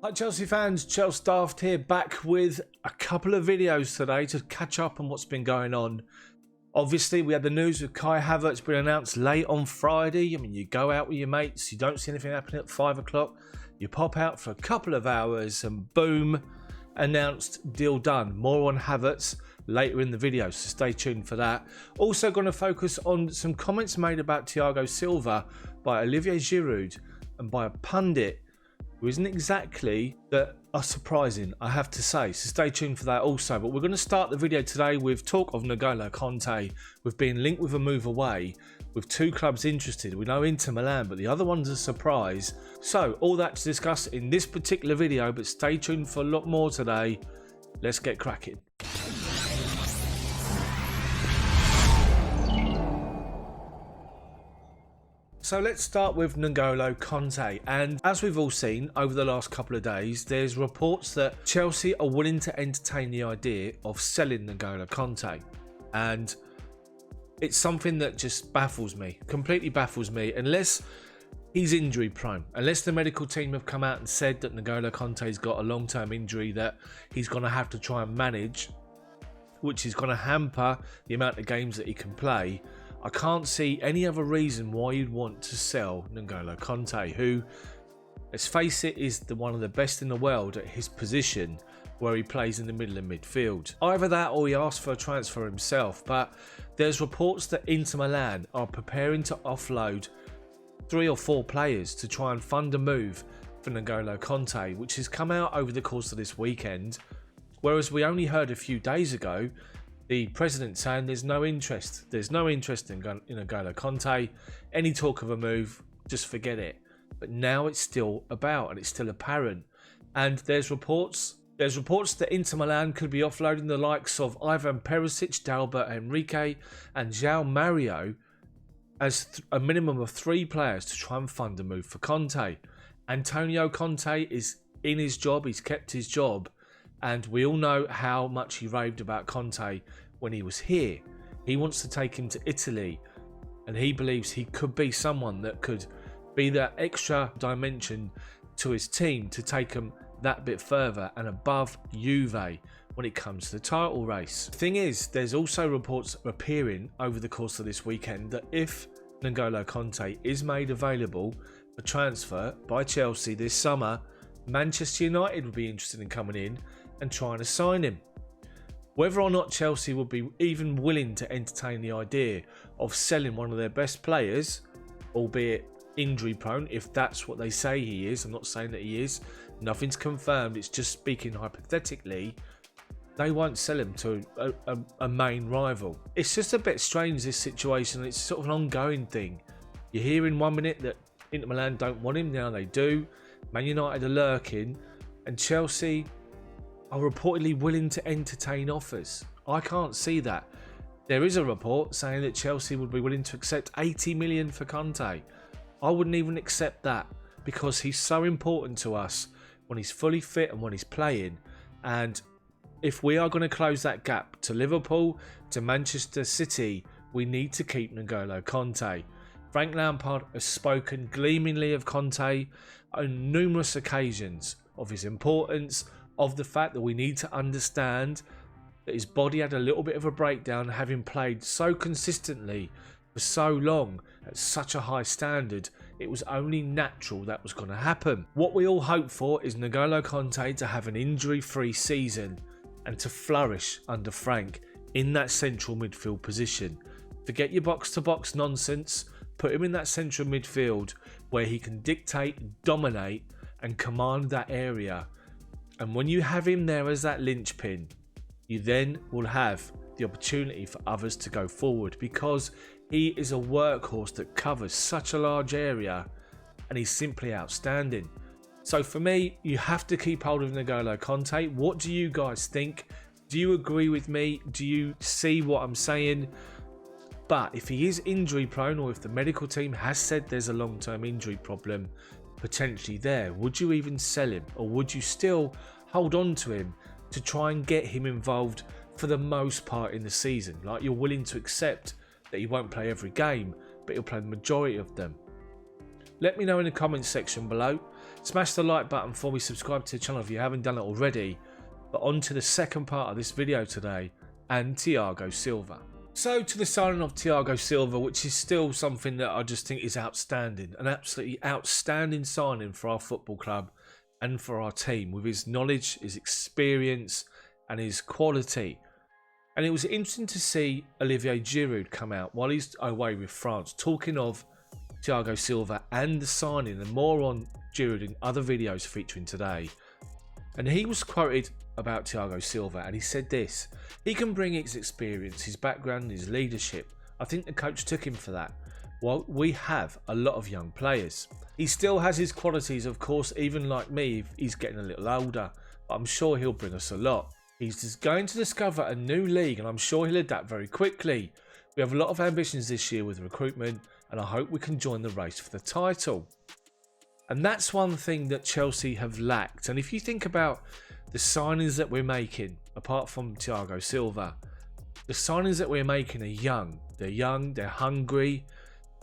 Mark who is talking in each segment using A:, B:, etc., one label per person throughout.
A: Hi Chelsea fans, Chels Daft here, back with a couple of videos today to catch up on what's been going on. Obviously, we had the news with Kai Havertz being announced late on Friday. I mean, you go out with your mates, you don't see anything happening at 5 o'clock, you pop out for a couple of hours and boom, announced, deal done. More on Havertz later in the video, so stay tuned for that. Also going to focus on some comments made about Thiago Silva by Olivier Giroud and by a pundit who isn't exactly that are surprising, I have to say, so stay tuned for that also. But we're going to start the video today with talk of N'Golo Kante, with being linked with a move away, with two clubs interested. We know Inter Milan, but the other one's a surprise. So all that to discuss in this particular video, but stay tuned for a lot more today. Let's get cracking. So let's start with N'Golo Kante, and as we've all seen over the last couple of days, there's reports that Chelsea are willing to entertain the idea of selling N'Golo Kante, and it's something that just baffles me, completely baffles me, unless he's injury prone, unless the medical team have come out and said that N'Golo Kante's got a long-term injury that he's going to have to try and manage, which is going to hamper the amount of games that he can play. I can't see any other reason why you'd want to sell N'Golo Kante, who, let's face it, is one of the best in the world at his position, where he plays in the middle of midfield. Either that or he asked for a transfer himself, but there's reports that Inter Milan are preparing to offload 3 or 4 players to try and fund a move for N'Golo Kante, which has come out over the course of this weekend, whereas we only heard a few days ago the president saying there's no interest in N'Golo Kante. Any talk of a move, just forget it. But now it's still about, and it's still apparent. And there's reports that Inter Milan could be offloading the likes of Ivan Perisic, Dalbert Enrique, and João Mario as a minimum of 3 players to try and fund a move for Kante. Antonio Conte is in his job, he's kept his job. And we all know how much he raved about Conte when he was here. He wants to take him to Italy, and he believes he could be someone that could be that extra dimension to his team to take him that bit further and above Juve when it comes to the title race. The thing is, there's also reports appearing over the course of this weekend that if N'Golo Kante is made available for transfer by Chelsea this summer, Manchester United would be interested in coming in and trying to sign him. Whether or not Chelsea would be even willing to entertain the idea of selling one of their best players, albeit injury prone, if that's what they say he is, I'm not saying that he is, nothing's confirmed, it's just speaking hypothetically, they won't sell him to a main rival. It's just a bit strange, this situation. It's sort of an ongoing thing. You hear in 1 minute that Inter Milan don't want him, now they do. Man United are lurking, and Chelsea are reportedly willing to entertain offers. I can't see that. There is a report saying that Chelsea would be willing to accept 80 million for Kante. I wouldn't even accept that, because he's so important to us when he's fully fit and when he's playing. And if we are going to close that gap to Liverpool, to Manchester City, we need to keep N'Golo Kante. Frank Lampard has spoken gleamingly of Kante on numerous occasions, of his importance, of the fact that we need to understand that his body had a little bit of a breakdown, having played so consistently for so long at such a high standard. It was only natural that was going to happen. What we all hope for is N'Golo Kante to have an injury-free season and to flourish under Frank in that central midfield position. Forget your box-to-box nonsense. Put him in that central midfield where he can dictate, dominate and command that area. And when you have him there as that linchpin, you then will have the opportunity for others to go forward, because he is a workhorse that covers such a large area and he's simply outstanding. So for me, you have to keep hold of N'Golo Kante. What do you guys think? Do you agree with me? Do you see what I'm saying? But if he is injury prone, or if the medical team has said there's a long-term injury problem potentially there, would you even sell him, or would you still hold on to him to try and get him involved for the most part in the season? Like, you're willing to accept that he won't play every game, but he'll play the majority of them. Let me know in the comments section below. Smash the like button for me, subscribe to the channel if you haven't done it already. But on to the second part of this video today, and Thiago Silva. So to the signing of Thiago Silva, which is still something that I just think is outstanding. An absolutely outstanding signing for our football club and for our team, with his knowledge, his experience and his quality. And it was interesting to see Olivier Giroud come out while he's away with France, talking of Thiago Silva and the signing, and more on Giroud in other videos featuring today. And he was quoted about Thiago Silva, and he said this: he can bring his experience, his background, his leadership. I think the coach took him for that. Well, we have a lot of young players. He still has his qualities, of course, even like me, he's getting a little older, but I'm sure he'll bring us a lot. He's just going to discover a new league, and I'm sure he'll adapt very quickly. We have a lot of ambitions this year with recruitment, and I hope we can join the race for the title. And that's one thing that Chelsea have lacked. And if you think about the signings that we're making, apart from Thiago Silva, the signings that we're making are young. They're young, they're hungry,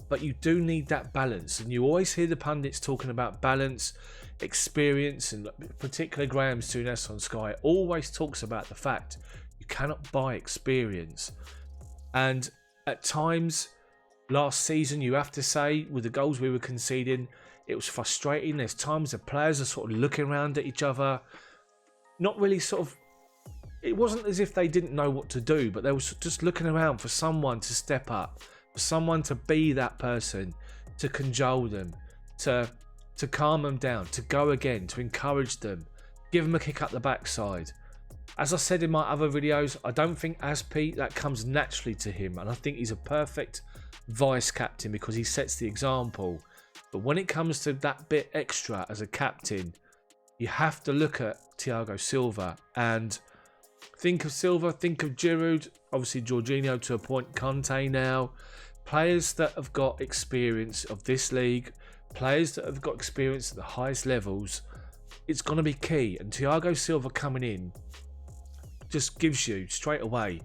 A: but you do need that balance. And you always hear the pundits talking about balance, experience, and particularly Graham Souness on Sky always talks about the fact you cannot buy experience. And at times, last season, you have to say, with the goals we were conceding, it was frustrating. There's times the players are sort of looking around at each other, not really sort of, it wasn't as if they didn't know what to do, but they were just looking around for someone to step up, for someone to be that person, to cajole them, to calm them down, to go again, to encourage them, give them a kick up the backside. As I said in my other videos, I don't think Aspi, that comes naturally to him, and I think he's a perfect vice captain because he sets the example. But when it comes to that bit extra as a captain, you have to look at Thiago Silva and think of Silva, think of Giroud, obviously Jorginho to a point, Kante now. Players that have got experience of this league, players that have got experience at the highest levels, it's going to be key. And Thiago Silva coming in just gives you straight away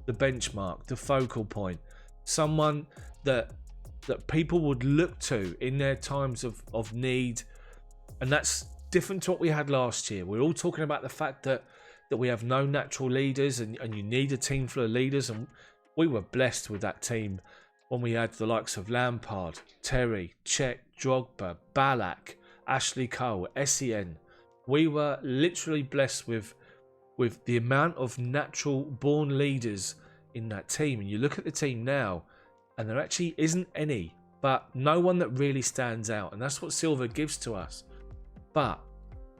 A: the benchmark, the focal point, someone that people would look to in their times of need. And that's different to what we had last year. We're all talking about the fact that we have no natural leaders, and you need a team full of leaders, and we were blessed with that team when we had the likes of Lampard, Terry, Cech, Drogba, Ballack, Ashley Cole, Essien. We were literally blessed with the amount of natural born leaders in that team. And you look at the team now, and there actually isn't any, but no one that really stands out. And that's what Silva gives to us. But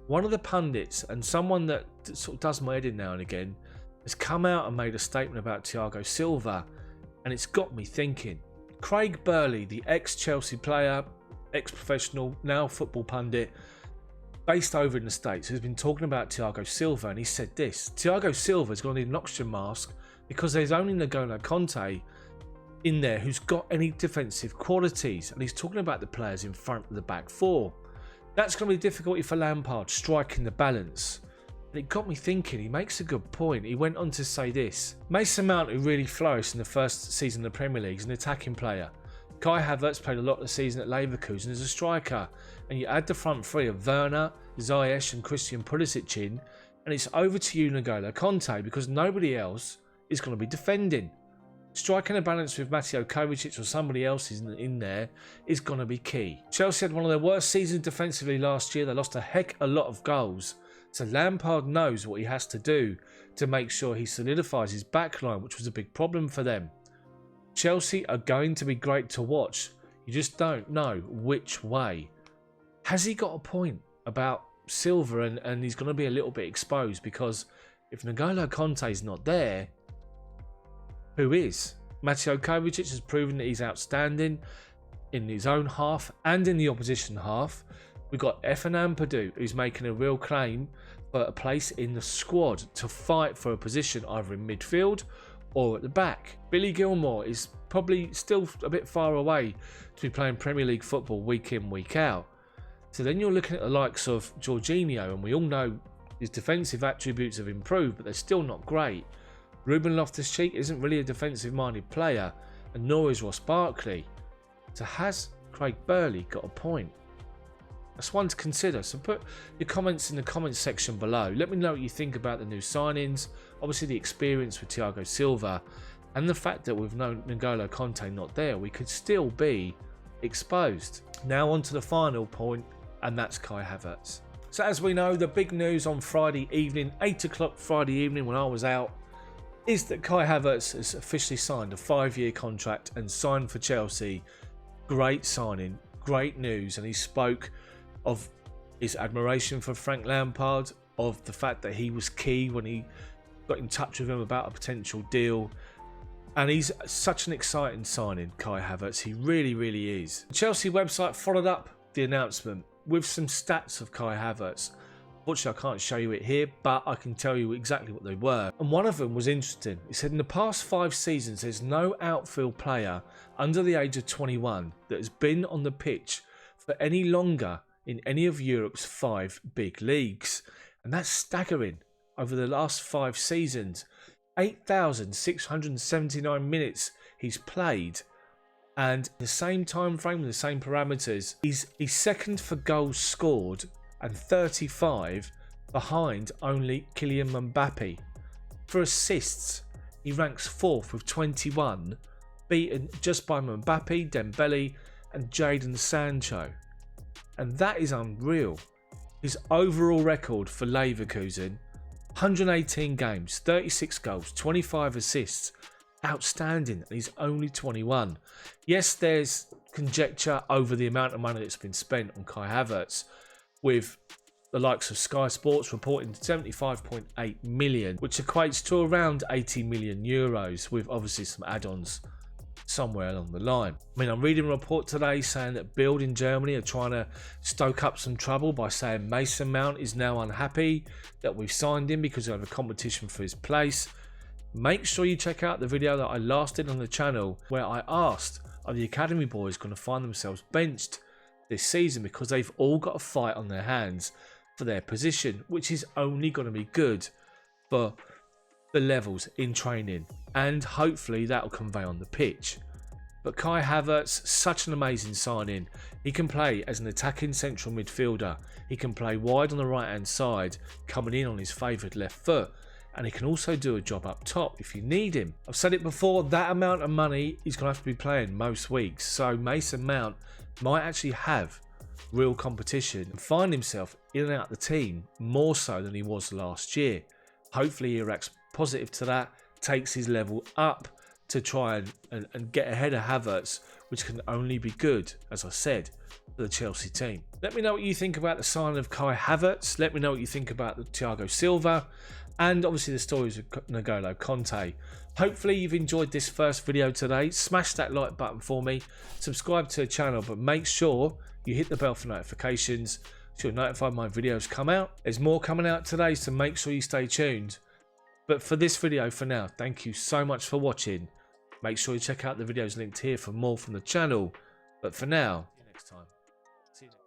A: one of the pundits, and someone that sort of does my head in now and again, has come out and made a statement about Thiago Silva, and it's got me thinking. Craig Burley, the ex-Chelsea player, ex-professional, now football pundit, based over in the States, has been talking about Thiago Silva, and he said this: Thiago Silva is going to need an oxygen mask because there's only N'Golo Kante in there who's got any defensive qualities, and he's talking about the players in front of the back four. That's going to be difficult for Lampard, striking the balance. And it got me thinking. He makes a good point. He went on to say this: Mason Mount, who really flourished in the first season of the Premier League, is an attacking player. Kai Havertz played a lot of the season at Leverkusen as a striker, and you add the front three of Werner, Ziyech and Christian Pulisic in, and it's over to you, N'Golo Kante, because nobody else is going to be defending. Striking a balance with Mateo Kovacic or somebody else in there is going to be key. Chelsea had one of their worst seasons defensively last year. They lost a heck of a lot of goals. So Lampard knows what he has to do to make sure he solidifies his backline, which was a big problem for them. Chelsea are going to be great to watch. You just don't know which way. Has he got a point about Silva, and he's going to be a little bit exposed? Because if N'Golo Kante is not there, who is? Mateo Kovacic has proven that he's outstanding in his own half and in the opposition half. We've got Efan Ampadu, who's making a real claim for a place in the squad to fight for a position either in midfield or at the back. Billy Gilmour is probably still a bit far away to be playing Premier League football week in, week out. So then you're looking at the likes of Jorginho, and we all know his defensive attributes have improved, but they're still not great. Ruben Loftus-Cheek isn't really a defensive-minded player, and nor is Ross Barkley. So has Craig Burley got a point? That's one to consider. So put your comments in the comments section below. Let me know what you think about the new signings. Obviously the experience with Thiago Silva and the fact that with no N'Golo Kante not there, we could still be exposed. Now on to the final point, and that's Kai Havertz. So as we know, the big news on Friday evening, 8 o'clock Friday evening when I was out, is that Kai Havertz has officially signed a 5-year contract and signed for Chelsea. Great signing, great news, and he spoke of his admiration for Frank Lampard, of the fact that he was key when he got in touch with him about a potential deal. And he's such an exciting signing, Kai Havertz. He really, really is. The Chelsea website followed up the announcement with some stats of Kai Havertz. Unfortunately, I can't show you it here, but I can tell you exactly what they were. And one of them was interesting. He said, in the past 5 seasons, there's no outfield player under the age of 21 that has been on the pitch for any longer in any of Europe's 5 big leagues. And that's staggering. Over the last 5 seasons, 8,679 minutes he's played. And in the same time frame, with the same parameters, he's second for goals scored and 35 behind only Kylian Mbappe. For assists, he ranks 4th with 21, beaten just by Mbappe, Dembele and Jadon Sancho. And that is unreal. His overall record for Leverkusen, 118 games, 36 goals, 25 assists. Outstanding, and he's only 21. Yes, there's conjecture over the amount of money that's been spent on Kai Havertz, with the likes of Sky Sports reporting 75.8 million, which equates to around 80 million euros, with obviously some add-ons somewhere along the line. I mean, I'm reading a report today saying that Bild in Germany are trying to stoke up some trouble by saying Mason Mount is now unhappy that we've signed him because we have a competition for his place. Make sure you check out the video that I last did on the channel where I asked, are the academy boys going to find themselves benched this season, because they've all got a fight on their hands for their position, which is only going to be good for the levels in training, and hopefully that will convey on the pitch. But Kai Havertz, such an amazing signing. He can play as an attacking central midfielder. He can play wide on the right hand side, coming in on his favoured left foot. And he can also do a job up top if you need him. I've said it before, that amount of money he's going to have to be playing most weeks. So Mason Mount might actually have real competition and find himself in and out the team more so than he was last year. Hopefully he reacts positive to that, takes his level up to try and get ahead of Havertz, which can only be good, as I said, for the Chelsea team. Let me know what you think about the signing of Kai Havertz. Let me know what you think about the Thiago Silva. And obviously the stories of N'Golo Kante. Hopefully you've enjoyed this first video today. Smash that like button for me. Subscribe to the channel, but make sure you hit the bell for notifications so you're notified my videos come out. There's more coming out today, so make sure you stay tuned. But for this video for now, thank you so much for watching. Make sure you check out the videos linked here for more from the channel. But for now, see you next time.